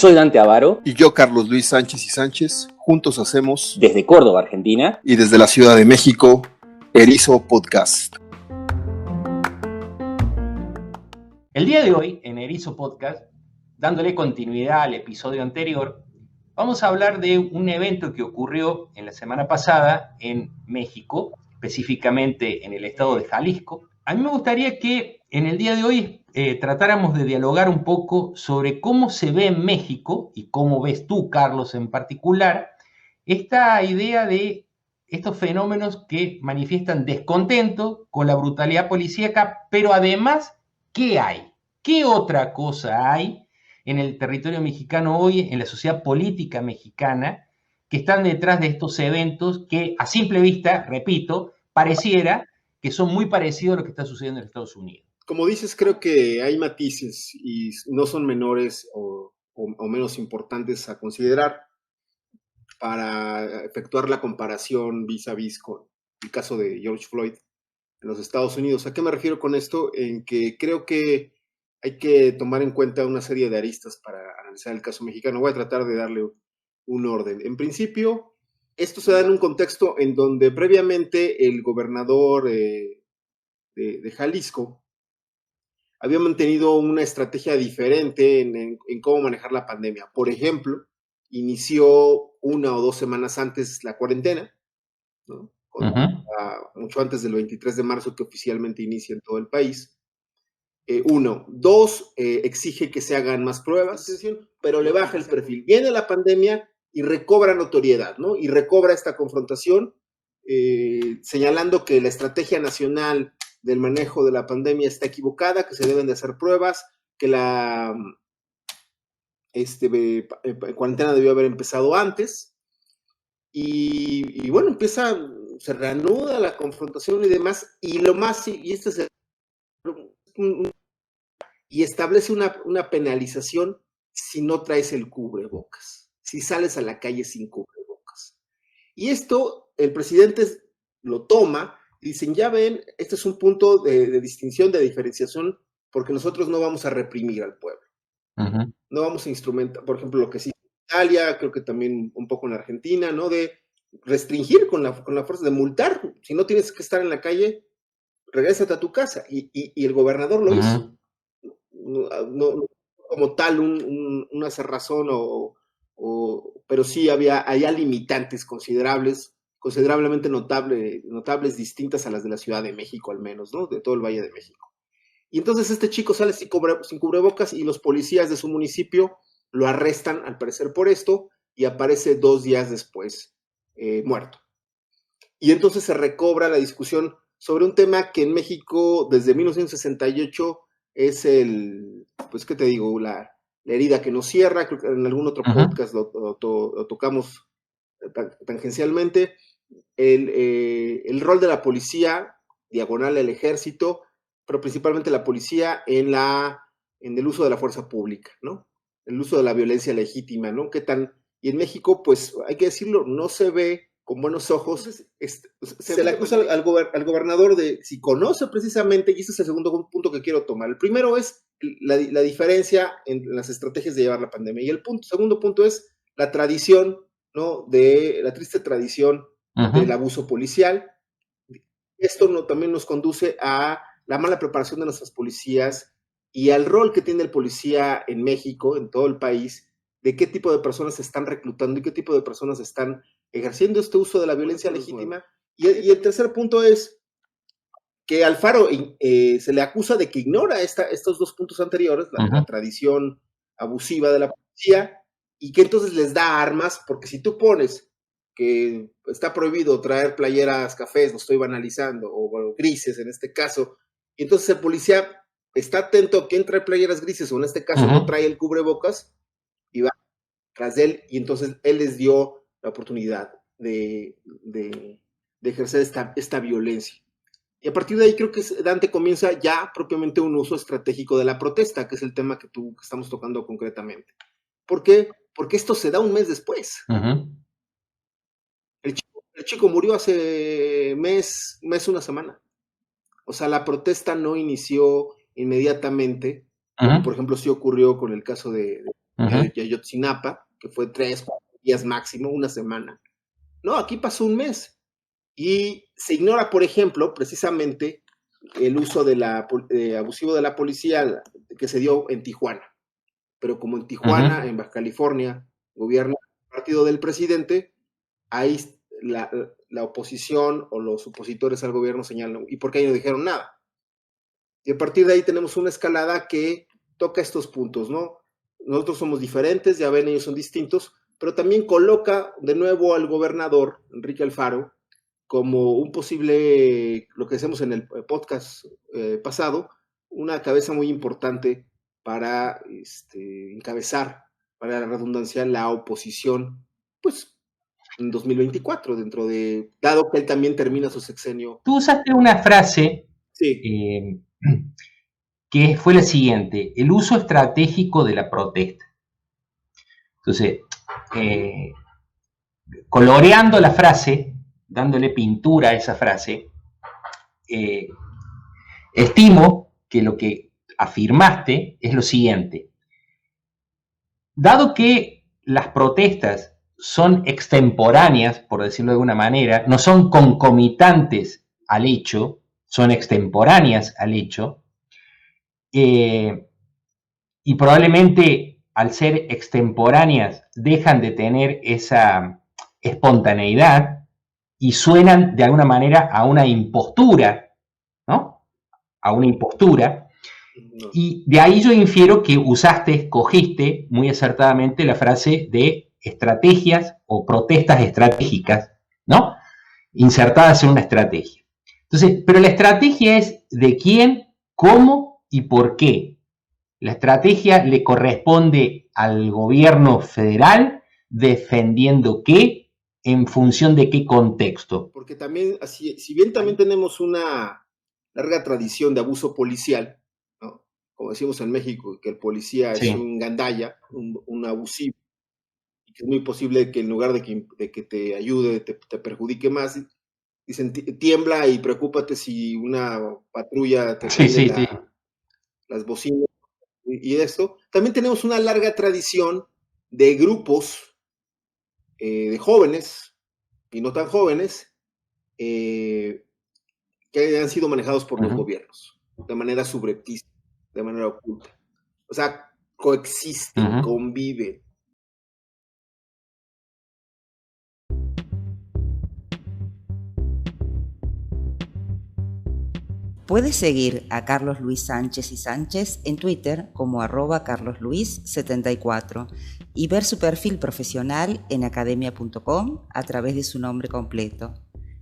Soy Dante Avaro. Y yo, Carlos Luis Sánchez y Sánchez. Juntos hacemos, desde Córdoba, Argentina, y desde la Ciudad de México, Erizo Podcast. El día de hoy, en Erizo Podcast, dándole continuidad al episodio anterior, vamos a hablar de un evento que ocurrió en la semana pasada en México, específicamente en el estado de Jalisco. A mí me gustaría que en el día de hoy tratáramos de dialogar un poco sobre cómo se ve en México y cómo ves tú, Carlos, en particular, esta idea de estos fenómenos que manifiestan descontento con la brutalidad policíaca, pero además, ¿qué hay? ¿Qué otra cosa hay en el territorio mexicano hoy, en la sociedad política mexicana, que están detrás de estos eventos que a simple vista, repito, pareciera que son muy parecidos a lo que está sucediendo en Estados Unidos? Como dices, creo que hay matices y no son menores o menos importantes a considerar para efectuar la comparación vis a vis con el caso de George Floyd en los Estados Unidos. ¿A qué me refiero con esto? En que creo que hay que tomar en cuenta una serie de aristas para analizar el caso mexicano. Voy a tratar de darle un orden. En principio, esto se da en un contexto en donde previamente el gobernador de Jalisco había mantenido una estrategia diferente en cómo manejar la pandemia. Por ejemplo, inició 1 o 2 semanas antes la cuarentena, ¿no? Mucho antes del 23 de marzo que oficialmente inicia en todo el país. 1. 2, exige que se hagan más pruebas, pero le baja el perfil. Viene la pandemia y recobra notoriedad, ¿no? Y recobra esta confrontación, señalando que la estrategia nacional del manejo de la pandemia está equivocada, que se deben de hacer pruebas, que la cuarentena debió haber empezado antes. Y bueno, se reanuda la confrontación y demás, y establece una penalización si no traes el cubrebocas, si sales a la calle sin cubrebocas. Y esto el presidente lo toma y dicen, ya ven, este es un punto de distinción, de diferenciación, porque nosotros no vamos a reprimir al pueblo. Uh-huh. No vamos a instrumentar, por ejemplo, lo que sí en Italia, creo que también un poco en Argentina, ¿no? De restringir con la fuerza, de multar. Si no tienes que estar en la calle, regrésate a tu casa. Y el gobernador lo hizo. No como tal una cerrazón, pero sí había limitantes considerablemente notables, distintas a las de la Ciudad de México, al menos, ¿no? De todo el Valle de México. Y entonces este chico sale sin cubrebocas y los policías de su municipio lo arrestan, al parecer, por esto, y aparece 2 días después muerto. Y entonces se recobra la discusión sobre un tema que en México, desde 1968, es pues, ¿qué te digo? La herida que nos cierra. Creo que en algún otro podcast lo tocamos tangencialmente. El rol de la policía, diagonal al ejército, pero principalmente la policía en el uso de la fuerza pública, ¿no? El uso de la violencia legítima, ¿no? Y en México, pues, hay que decirlo, no se ve con buenos ojos. Se le acusa al gobernador de si conoce precisamente, y ese es el segundo punto que quiero tomar. El primero es la diferencia en las estrategias de llevar la pandemia, y el segundo punto es la tradición, ¿no? De la triste tradición del abuso policial. Esto también nos conduce a la mala preparación de nuestras policías y al rol que tiene el policía en México, en todo el país, de qué tipo de personas se están reclutando y qué tipo de personas están ejerciendo este uso de la violencia legítima. Y el tercer punto es que Alfaro se le acusa de que ignora estos 2 puntos anteriores, la tradición abusiva de la policía, y que entonces les da armas, porque si tú pones que está prohibido traer playeras cafés, lo estoy banalizando, o grises en este caso, y entonces el policía está atento a quién trae playeras grises, o en este caso no trae el cubrebocas, y va tras de él, y entonces él les dio la oportunidad de ejercer esta violencia. Y a partir de ahí creo que Dante comienza ya propiamente un uso estratégico de la protesta, que es el tema que estamos tocando concretamente. ¿Por qué? Porque esto se da un mes después. El chico murió hace mes, una semana. O sea, la protesta no inició inmediatamente, como por ejemplo sí ocurrió con el caso de y Ayotzinapa, que fue 3, 4 días máximo, una semana. No, aquí pasó un mes. Y se ignora, por ejemplo, precisamente el uso abusivo de la policía que se dio en Tijuana. Pero como en Tijuana, en Baja California, gobierna el partido del presidente, ahí la oposición o los opositores al gobierno señalan, ¿y por qué ahí no dijeron nada? Y a partir de ahí tenemos una escalada que toca estos puntos, ¿no? Nosotros somos diferentes, ya ven, ellos son distintos, pero también coloca de nuevo al gobernador, Enrique Alfaro, como un posible, lo que decimos en el podcast pasado, una cabeza muy importante para encabezar, para la redundancia, la oposición, pues, en 2024, dado que él también termina su sexenio. Tú usaste una frase sí. Que fue la siguiente: el uso estratégico de la protesta. Entonces, coloreando la frase, dándole pintura a esa frase, estimo que lo que afirmaste es lo siguiente: dado que las protestas son extemporáneas, por decirlo de alguna manera, no son concomitantes al hecho, son extemporáneas al hecho, y probablemente al ser extemporáneas dejan de tener esa espontaneidad y suenan de alguna manera a una impostura, ¿no? A una impostura. Y de ahí yo infiero que escogiste muy acertadamente la frase de estrategias o protestas estratégicas, ¿no? Insertadas en una estrategia. Entonces, pero la estrategia es de quién, cómo y por qué. La estrategia le corresponde al gobierno federal, defendiendo qué, en función de qué contexto. Porque también, si bien también tenemos una larga tradición de abuso policial, ¿no? Como decimos en México, que el policía es un gandalla, un abusivo, y que es muy posible que en lugar de que te ayude, te perjudique más. Dicen, tiembla y preocúpate si una patrulla te prende las bocinas y esto. También tenemos una larga tradición de grupos de jóvenes y no tan jóvenes que han sido manejados por los gobiernos de manera subrepticia, de manera oculta. O sea, coexisten, conviven. Puedes seguir a Carlos Luis Sánchez y Sánchez en Twitter como @carlosluis74 y ver su perfil profesional en academia.com a través de su nombre completo.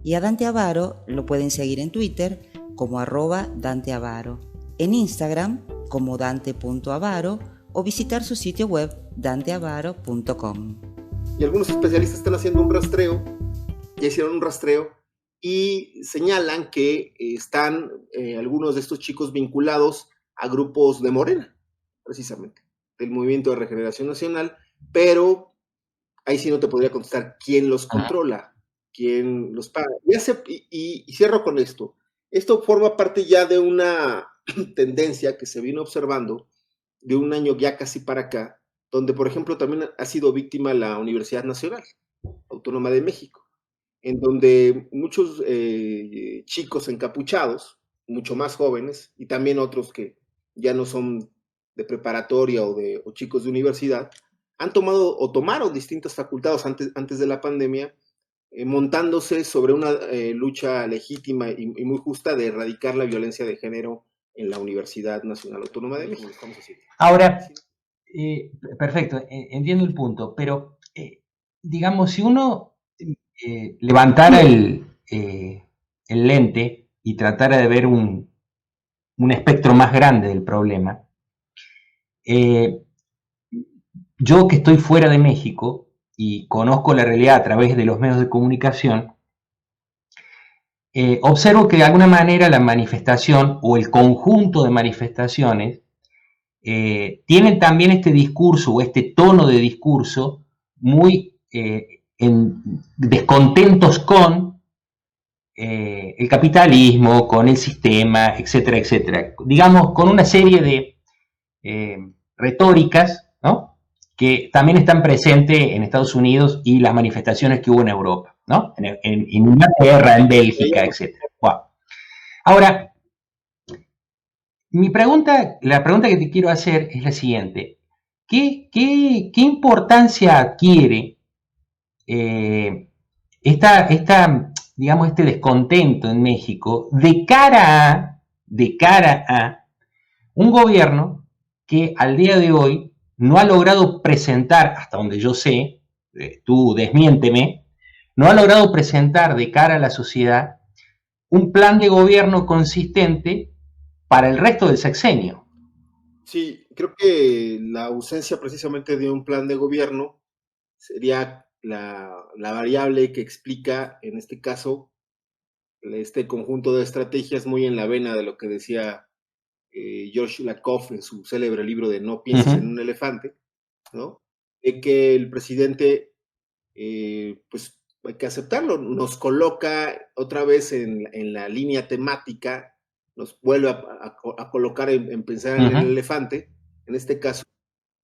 Y a Dante Avaro lo pueden seguir en Twitter como @DanteAvaro, en Instagram como dante.avaro o visitar su sitio web danteavaro.com. Y algunos especialistas están haciendo un rastreo, ya hicieron un rastreo, y señalan que están algunos de estos chicos vinculados a grupos de Morena, precisamente, del Movimiento de Regeneración Nacional, pero ahí sí no te podría contestar quién los controla, quién los paga. Y cierro con esto. Esto forma parte ya de una tendencia que se vino observando de un año ya casi para acá, donde, por ejemplo, también ha sido víctima la Universidad Nacional Autónoma de México, en donde muchos chicos encapuchados, mucho más jóvenes, y también otros que ya no son de preparatoria o chicos de universidad, han tomado o tomaron distintas facultades antes de la pandemia, montándose sobre una lucha legítima y muy justa de erradicar la violencia de género en la Universidad Nacional Autónoma de México. Ahora, perfecto, entiendo el punto, pero digamos, si uno levantara el lente y tratara de ver un espectro más grande del problema, yo que estoy fuera de México y conozco la realidad a través de los medios de comunicación, observo que de alguna manera la manifestación o el conjunto de manifestaciones tienen también este discurso o este tono de discurso muy descontentos con el capitalismo, con el sistema, etcétera, etcétera. Digamos, con una serie de retóricas, ¿no? que también están presentes en Estados Unidos y las manifestaciones que hubo en Europa, ¿no? En Inglaterra, en Bélgica, etc. Wow. Ahora, la pregunta que te quiero hacer es la siguiente. ¿Qué importancia adquiere digamos, este descontento en México de cara a un gobierno que al día de hoy no ha logrado presentar, hasta donde yo sé, tú desmiénteme, no ha logrado presentar de cara a la sociedad un plan de gobierno consistente para el resto del sexenio? Sí, creo que la ausencia precisamente de un plan de gobierno sería la variable que explica, en este caso, este conjunto de estrategias muy en la vena de lo que decía George Lakoff en su célebre libro de No pienses en un elefante, ¿no? De que el presidente, pues hay que aceptarlo, nos coloca otra vez en la línea temática, nos vuelve a colocar en pensar en el elefante, en este caso,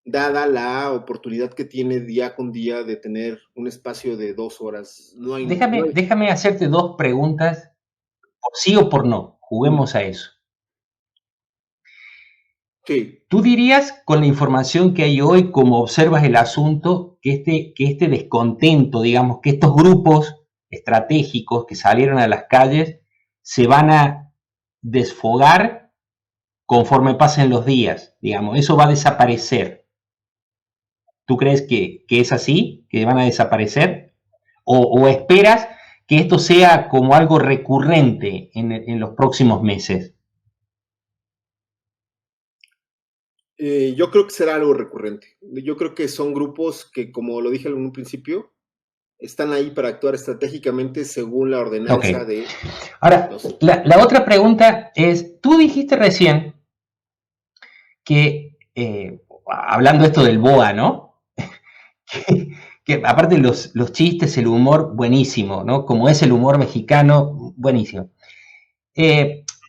dada la oportunidad que tiene día con día de tener un espacio de 2 horas. Déjame hacerte dos preguntas, por sí o por no, juguemos a eso. Sí. ¿Tú dirías, con la información que hay hoy, como observas el asunto, que este descontento, digamos, que estos grupos estratégicos que salieron a las calles se van a desfogar conforme pasen los días? Digamos, eso va a desaparecer. ¿Tú crees que es así? ¿Que van a desaparecer? ¿O esperas que esto sea como algo recurrente en los próximos meses? Yo creo que será algo recurrente. Yo creo que son grupos que, como lo dije en un principio, están ahí para actuar estratégicamente según la ordenanza de... Ahora, la otra pregunta es, tú dijiste recién que, hablando esto del BOA, ¿no? que aparte los chistes, el humor, buenísimo, ¿no? Como es el humor mexicano, buenísimo.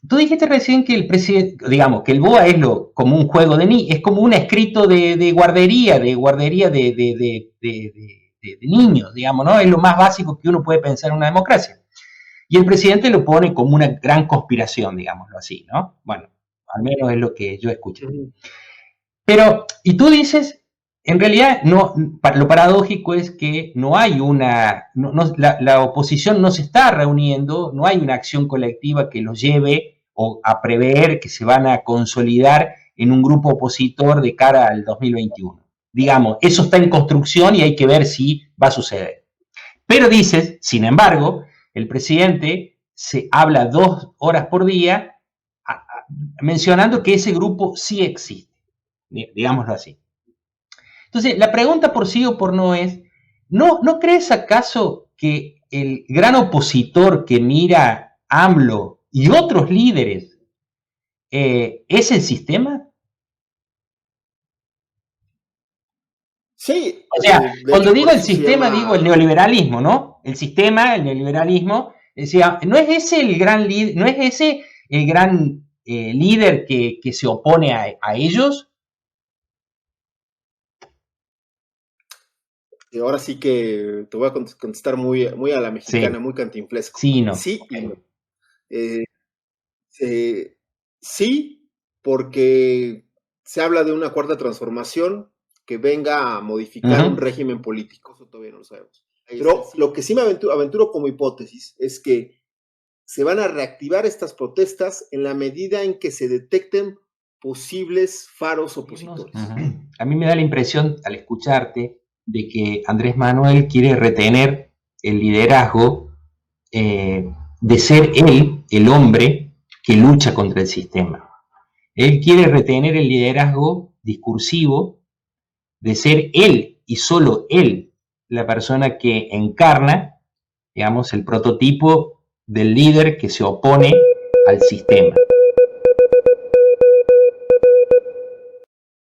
Tú dijiste recién que el presidente, digamos, que el BOA es como un juego es como un escrito de guardería de niños, digamos, ¿no? Es lo más básico que uno puede pensar en una democracia. Y el presidente lo pone como una gran conspiración, digámoslo así, ¿no? Bueno, al menos es lo que yo escuché. Pero, y tú dices, en realidad, no, lo paradójico es que no hay la oposición no se está reuniendo, no hay una acción colectiva que los lleve a prever que se van a consolidar en un grupo opositor de cara al 2021. Digamos, eso está en construcción y hay que ver si va a suceder. Pero dices, sin embargo, el presidente se habla 2 horas por día mencionando que ese grupo sí existe, digámoslo así. Entonces, la pregunta por sí o por no es, ¿no crees acaso que el gran opositor que mira AMLO y otros líderes es el sistema? Sí. O sea, cuando digo el sistema, digo el neoliberalismo, ¿no? El sistema, el neoliberalismo, decía, ¿no es ese el gran líder, no es ese el gran líder que se opone a ellos? Y ahora sí que te voy a contestar muy a la mexicana, sí. Muy cantinflesco. Sí, no. Sí y no. Sí, porque se habla de una cuarta transformación que venga a modificar un régimen político. Eso todavía no lo sabemos. Pero lo que sí me aventuro como hipótesis es que se van a reactivar estas protestas en la medida en que se detecten posibles faros opositores. A mí me da la impresión, al escucharte, de que Andrés Manuel quiere retener el liderazgo de ser él, el hombre que lucha contra el sistema. Él quiere retener el liderazgo discursivo de ser él y solo él la persona que encarna, digamos, el prototipo del líder que se opone al sistema.